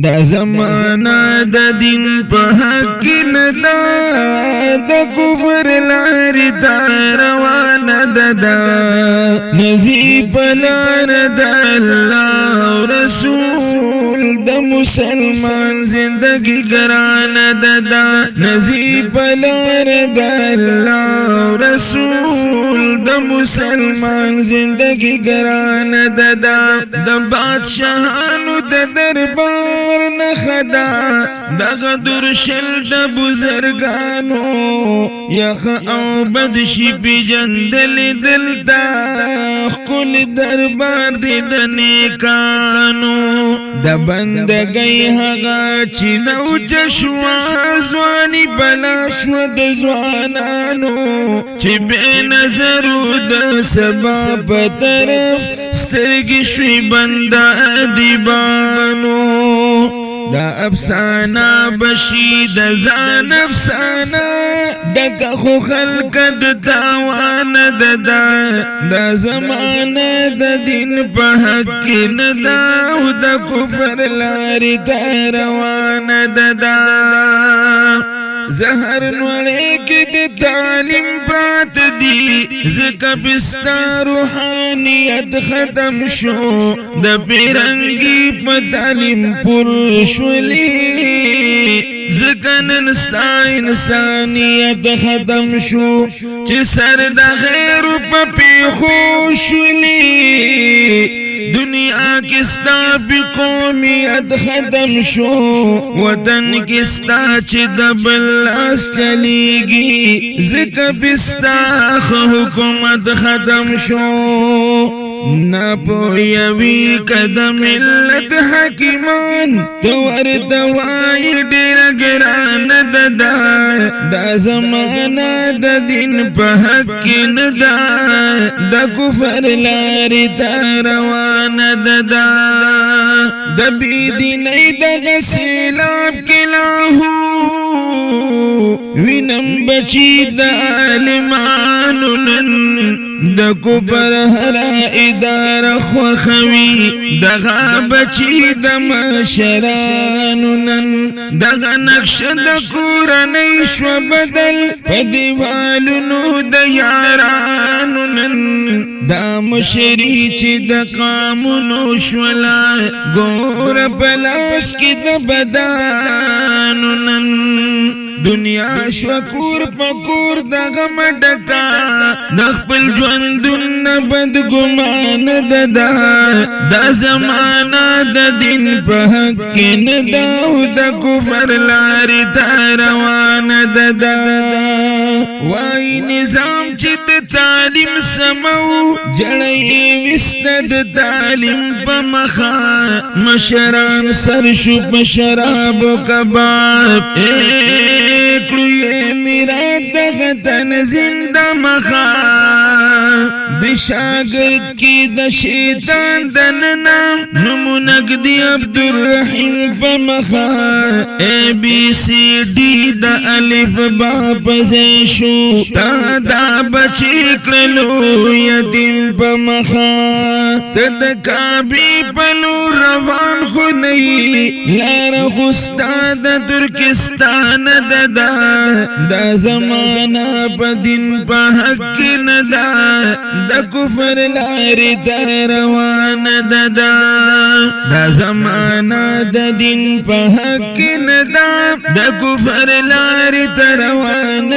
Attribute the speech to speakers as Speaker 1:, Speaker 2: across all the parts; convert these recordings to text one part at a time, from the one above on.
Speaker 1: دا زمانہ دا دین پا حق ندا دا کفر لاری دا روان دا نزیب لار دا اللہ و رسول دا مسلمان زندگی گران دا نزیب لار دا اللہ و رسول دا مسلمان زندگی گران دا دا بادشاہانو دا دربار نخدا دغه درشل د بزرگانو یخ او بدشی پی جندل دلتا خل دربار دی د نیکانو د بندگی هغه چې نو چشوا ځواني بلاشو د ځوانانو چې بے نظرو د سبا په طرف سترګې شوي بنده ادیبانو دا افسانہ بشی دا زان افسانہ دکا خو خلق دا تاوان دا زمانہ دا دین پا حق ندا و دا کفر لاری تا روان دا زہر نوڑے کی دی تعلیم پرات دی زکا پستا روحانیت ختم شو دا پیرنگی پا تعلیم پر شولی زکا ننستا انسانیت ختم شو چی سر دا غیر پا پی خوشولی دنیا کستا پی قومیت ختم شو وطن کستا چی دبل لاس چلیگی زکا پستا حکومت ختم شو نا پویوی قدم ملت حکیمان تور دوائی دیر گران دا زمانہ دا دین پا حق ندا دا کفر لاری تا روان دا بیدی نئی دا غسیلاب کلاہو وینم بچی دا عالمانو دا کفر ہرا ادار خوخوی دغا بچی دا مشرانو دغا نقش دا کورنی شو بدل پا دیوالونو دا یارانو دا مشری چی دا قامونو شولا گور پلاس کی دا بدانو دنیا شوکور پکور دا غم ڈکا نخپل جوندن بد گمان دا زمانہ دا دین پا حق نداو دا کفر لاری تا روان دا وائی نظام چید تعلیم سمو جڑی وستد تعلیم پا مخا مشران سرشو پا شراب و کباب کلو یہ میرا دغتن زندہ مخا دی شاگرد کی دا شیطان دننا نمونک دی عبدالرحیم پا مخا اے بی سی ڈی دا الف باپ زیشو تا دا بچی کرلو یتیم پا مخا تدکابی پلو روان خونئی لار خستا دا ترکستان دا زمانہ پا دن پا حق ندا دا کفر لاری تا روان دا زمانہ دا دن پا حق ندا دا کفر لاری تا روان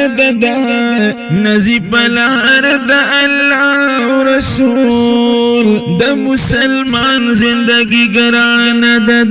Speaker 1: نزیب لار دا اللہ و رسول دا مسلمان زندگی گران دا